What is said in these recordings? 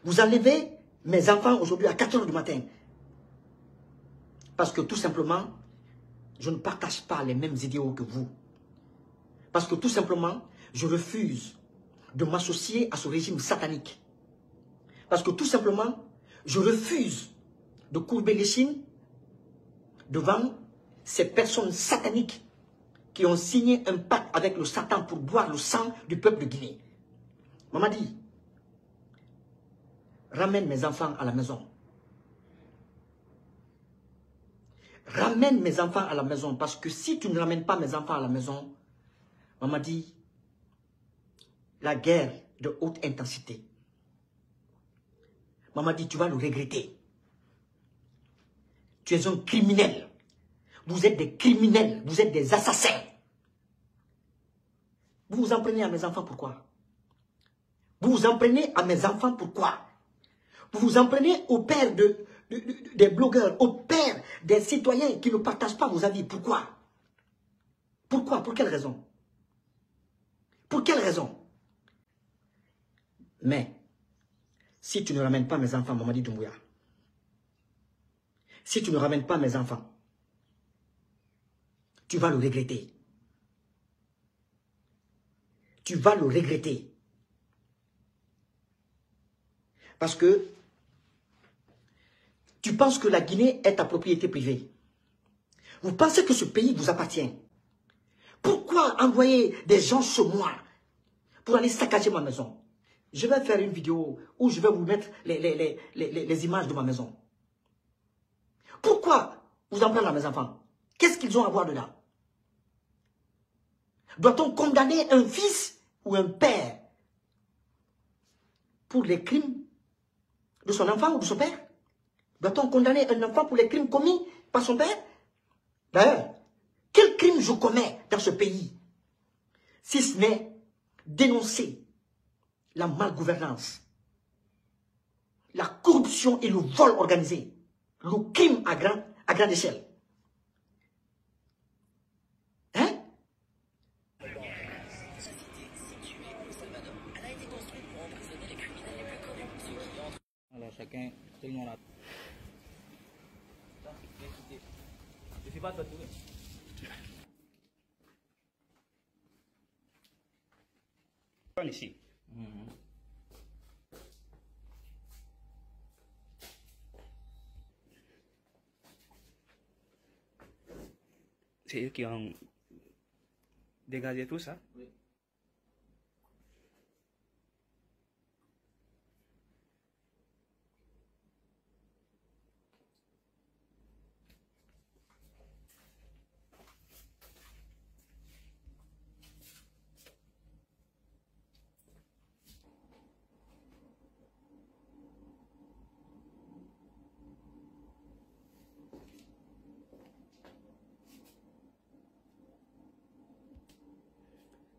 Vous enlevez mes enfants aujourd'hui à 4 h du matin. Parce que tout simplement, je ne partage pas les mêmes idéaux que vous. Parce que tout simplement, je refuse de m'associer à ce régime satanique. Parce que tout simplement, je refuse de courber les chines devant ces personnes sataniques qui ont signé un pacte avec le Satan pour boire le sang du peuple de Guinée. Maman dit, ramène mes enfants à la maison. Ramène mes enfants à la maison, parce que si tu ne ramènes pas mes enfants à la maison, maman dit, la guerre de haute intensité. Maman dit, tu vas le regretter. Tu es un criminel. Vous êtes des criminels, vous êtes des assassins. Vous vous en prenez à mes enfants, pourquoi? Vous vous en prenez à mes enfants, pourquoi? Vous vous en prenez au père des blogueurs, au père des citoyens qui ne partagent pas vos avis. Pourquoi? Pourquoi? Pour quelle raison? Pour quelle raison? Mais, si tu ne ramènes pas mes enfants, Mamadi Doumbouya, si tu ne ramènes pas mes enfants, tu vas le regretter. Tu vas le regretter. Parce que tu penses que la Guinée est ta propriété privée. Vous pensez que ce pays vous appartient. Pourquoi envoyer des gens chez moi pour aller saccager ma maison? Je vais faire une vidéo où je vais vous mettre les images de ma maison. Pourquoi vous en prendre à mes enfants? Qu'est-ce qu'ils ont à voir dedans? Doit-on condamner un fils ou un père pour les crimes de son enfant ou de son père? Doit-on condamner un enfant pour les crimes commis par son père? D'ailleurs, quel crime je commets dans ce pays, si ce n'est dénoncer la malgouvernance, la corruption et le vol organisé, le crime à grande échelle? Hein? Alors chacun, tout le monde a... Je suis pas toi. Ici. C'est eux qui ont dégagé tout ça. Oui.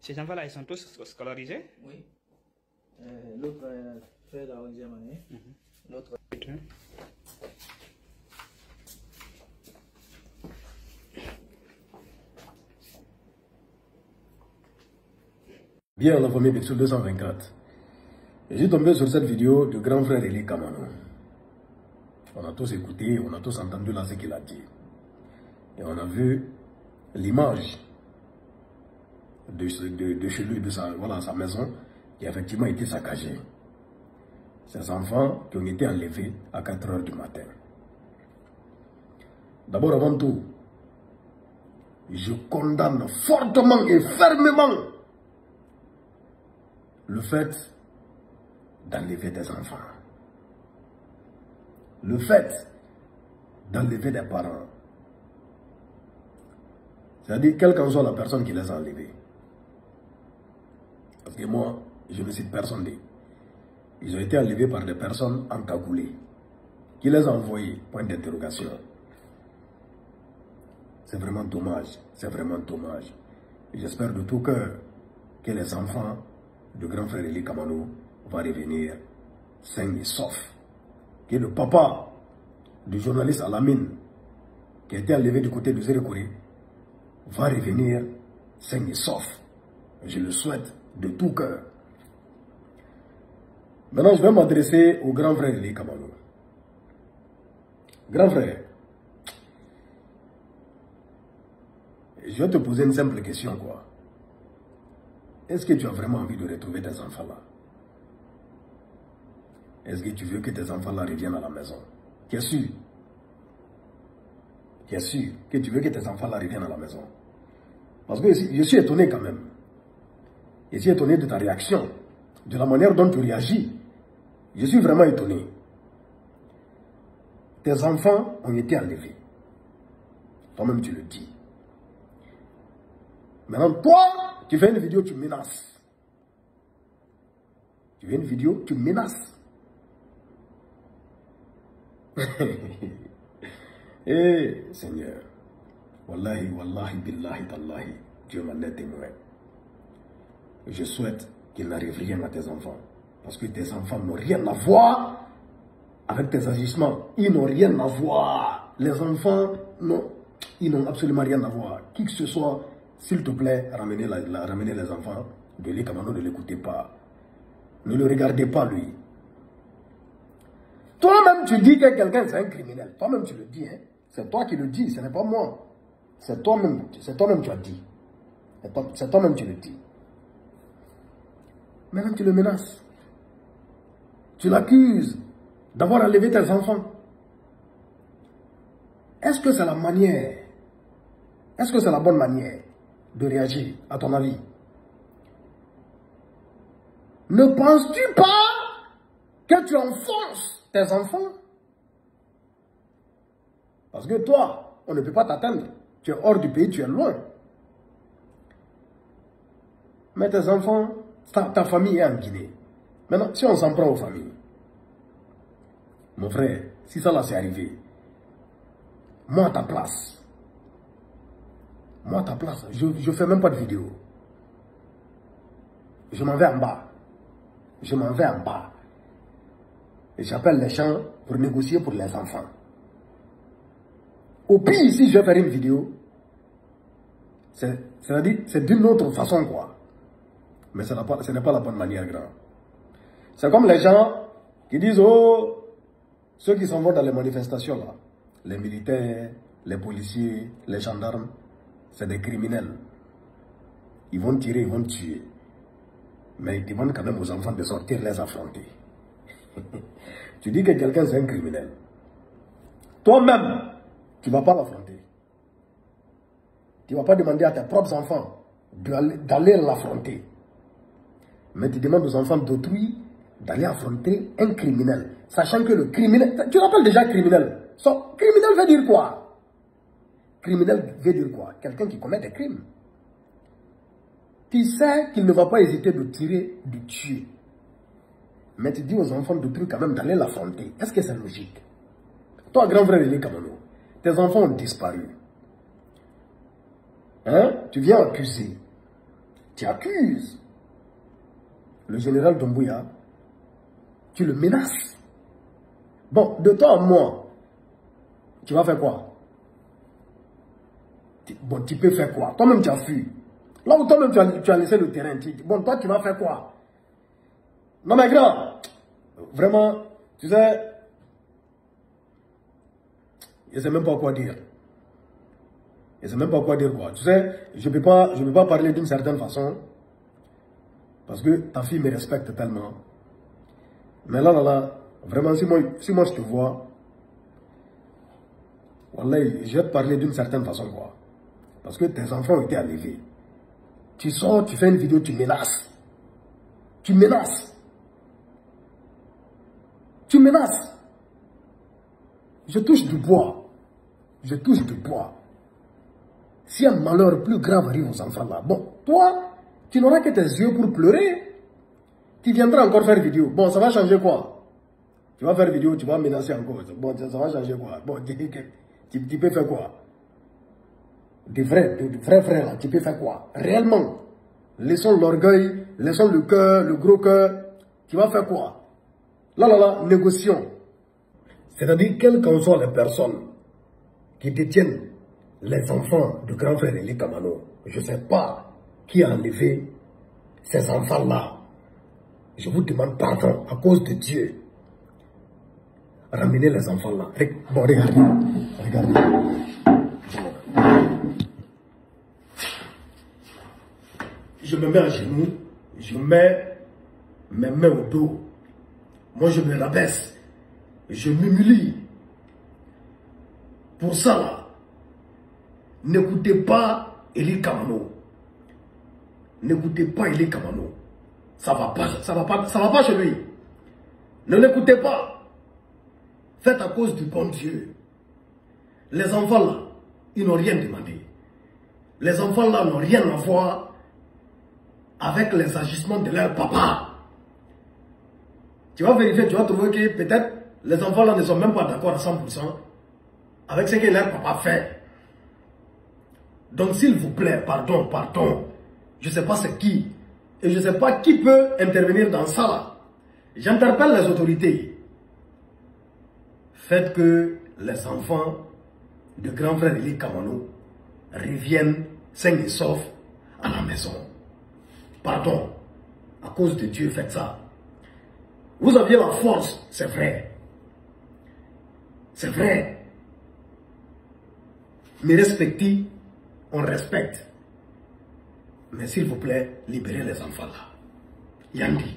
Ces enfants-là, ils sont tous scolarisés? Oui. L'autre fait la 11e année. L'autre... Bien la famille Bixou 224. J'ai tombé sur cette vidéo du grand frère Eli Kamano. On a tous écouté, on a tous entendu là ce qu'il a dit. Et on a vu l'image de chez lui, de sa maison, qui a effectivement été saccagée. Ces enfants qui ont été enlevés à 4 h du matin. D'abord, avant tout, je condamne fortement et fermement le fait d'enlever des enfants. Le fait d'enlever des parents. C'est-à-dire, quelle qu'en soit la personne qui les a enlevés. Parce que moi, je ne cite personne. Ils ont été enlevés par des personnes encagoulées. Qui les a envoyés? Point d'interrogation. C'est vraiment dommage. C'est vraiment dommage. J'espère de tout cœur que les enfants de grand frère Eli Kamano vont revenir sains et saufs. Que le papa du journaliste Alamine, qui a été enlevé du côté de Zérekouré, va revenir sain et sauf. Je le souhaite de tout cœur. Maintenant, je vais m'adresser au grand frère Eli Kamano. Grand frère, je vais te poser une simple question, quoi. Est-ce que tu as vraiment envie de retrouver tes enfants là? Est-ce que tu veux que tes enfants là reviennent à la maison? Tu es sûr? Tu es sûr que tu veux que tes enfants là reviennent à la maison? Parce que je suis étonné quand même. Je suis étonné de ta réaction, de la manière dont tu réagis. Je suis vraiment étonné. Tes enfants ont été enlevés. Toi-même tu le dis. Maintenant, toi, tu fais une vidéo, tu menaces. Tu fais une vidéo, tu menaces. Eh, Seigneur. Wallahi, wallahi, billahi, tallahi. Dieu m'en est témoin. Je souhaite qu'il n'arrive rien à tes enfants. Parce que tes enfants n'ont rien à voir avec tes agissements. Ils n'ont rien à voir. Les enfants, non, ils n'ont absolument rien à voir. Qui que ce soit, s'il te plaît, ramenez les enfants de Eli Kamano, ne l'écoutez pas. Ne le regardez pas, lui. Toi-même, tu dis que quelqu'un c'est un criminel. Toi-même, tu le dis. Hein? C'est toi qui le dis, ce n'est pas moi. C'est toi-même tu as dit. C'est toi-même tu le dis. Maintenant, tu le menaces. Tu l'accuses d'avoir enlevé tes enfants. Est-ce que c'est la manière? Est-ce que c'est la bonne manière de réagir, à ton avis? Ne penses-tu pas que tu enfonces tes enfants? Parce que toi, on ne peut pas t'atteindre. Tu es hors du pays, tu es loin. Mais tes enfants, ta famille est en Guinée. Maintenant, si on s'en prend aux familles, mon frère, si ça là c'est arrivé, moi à ta place, je ne fais même pas de vidéo. Je m'en vais en bas. Je m'en vais en bas. Et j'appelle les gens pour négocier pour les enfants. Au pire, si je vais faire une vidéo, c'est-à-dire, c'est d'une autre façon, quoi. Mais ce n'est pas la bonne manière, grand. C'est comme les gens qui disent, oh, ceux qui s'en vont dans les manifestations, là, les militaires, les policiers, les gendarmes, c'est des criminels. Ils vont tirer, ils vont tuer. Mais ils demandent quand même aux enfants de sortir les affronter. Tu dis que quelqu'un c'est un criminel. Toi-même, tu ne vas pas l'affronter. Tu ne vas pas demander à tes propres enfants d'aller l'affronter. Mais tu demandes aux enfants d'autrui d'aller affronter un criminel. Sachant que le criminel... Tu l'appelles déjà criminel. Criminel veut dire quoi? Criminel veut dire quoi? Quelqu'un qui commet des crimes. Tu sais qu'il ne va pas hésiter de tirer, de tuer. Mais tu dis aux enfants d'autrui quand même d'aller l'affronter. Est-ce que c'est logique? Toi, grand frère Eli Kamano, tes enfants ont disparu. Hein? Tu viens accuser. Tu accuses le général Doumbouya. Tu le menaces. Bon, de toi à moi, tu vas faire quoi? Bon, tu peux faire quoi? Toi-même, tu as fui. Là où toi-même, tu as laissé le terrain. Bon, toi, tu vas faire quoi? Non, mais grand, vraiment, tu sais, je ne sais même pas quoi dire. Je ne sais même pas quoi dire, quoi. Tu sais, je ne peux pas parler d'une certaine façon. Parce que ta fille me respecte tellement. Mais là, vraiment, si moi je te vois, wallah, je vais te parler d'une certaine façon, quoi. Parce que tes enfants ont été enlevés. Tu sors, tu fais une vidéo, tu menaces. Tu menaces. Tu menaces. Je touche du bois. Je touche du bois. Si un malheur plus grave arrive aux enfants là, bon, toi, tu n'auras que tes yeux pour pleurer. Tu viendras encore faire vidéo. Bon, ça va changer quoi? Tu vas faire vidéo, tu vas menacer encore. Bon, ça va changer quoi? Bon, tu peux faire quoi? Des vrais frères là, tu peux faire quoi? Réellement. Laissons l'orgueil, laissons le cœur, le gros cœur. Tu vas faire quoi? Là, négocions. C'est-à-dire, quelles qu'en soient les personnes qui détiennent les enfants du grand frère Eli Kamano, je ne sais pas qui a enlevé ces enfants-là. Je vous demande pardon à cause de Dieu. Ramenez les enfants là. Bon, regardez. Je me mets à genoux. Je mets mes mains au dos. Moi, je me rabaisse. Je m'humilie. Pour ça, là, n'écoutez pas Eli Kamano. N'écoutez pas Eli Kamano. Ça va pas chez lui. Ne l'écoutez pas. Faites à cause du bon Dieu. Les enfants là, ils n'ont rien demandé. Les enfants là n'ont rien à voir avec les agissements de leur papa. Tu vas vérifier, tu vas trouver que peut-être les enfants là ne sont même pas d'accord à 100% avec ce que leur papa fait. Donc s'il vous plaît, pardon. Je ne sais pas c'est qui. Et je ne sais pas qui peut intervenir dans ça là. J'interpelle les autorités. Faites que les enfants de grand frère Eli Kamano reviennent sains et saufs à la maison. Pardon. À cause de Dieu, faites ça. Vous aviez la force, c'est vrai. C'est vrai. Mais respectez, on respecte. Mais s'il vous plaît, libérez les enfants là. Yandi.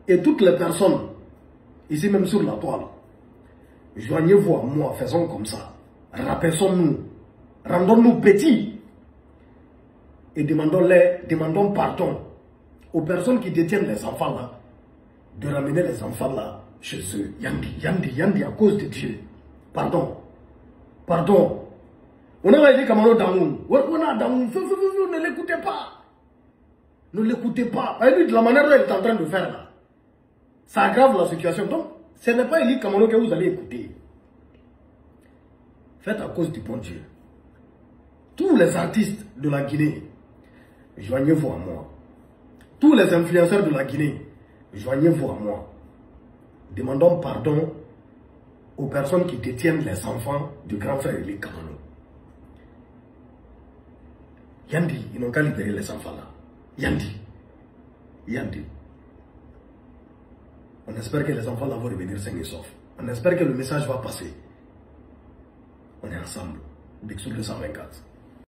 Et toutes les personnes, ici même sur la toile, joignez-vous à moi, faisons comme ça. Rabaissons-nous. Rendons-nous petits. Et demandons pardon aux personnes qui détiennent les enfants là, de ramener les enfants là chez eux. Yandi, à cause de Dieu. Pardon. On a dit Kamano Damoun. Ne l'écoutez pas. Ne l'écoutez pas. Et lui, de la manière dont il est en train de faire là, ça aggrave la situation. Donc, ce n'est pas Eli Kamano que vous allez écouter. Faites à cause du bon Dieu. Tous les artistes de la Guinée, joignez-vous à moi. Tous les influenceurs de la Guinée, joignez-vous à moi. Demandons pardon aux personnes qui détiennent les enfants du grand frère Eli Kamano. Yandi, ils n'ont qu'à libérer les enfants là. Yandi. On espère que les enfants là vont revenir sains et saufs. On espère que le message va passer. On est ensemble. Bixou 224.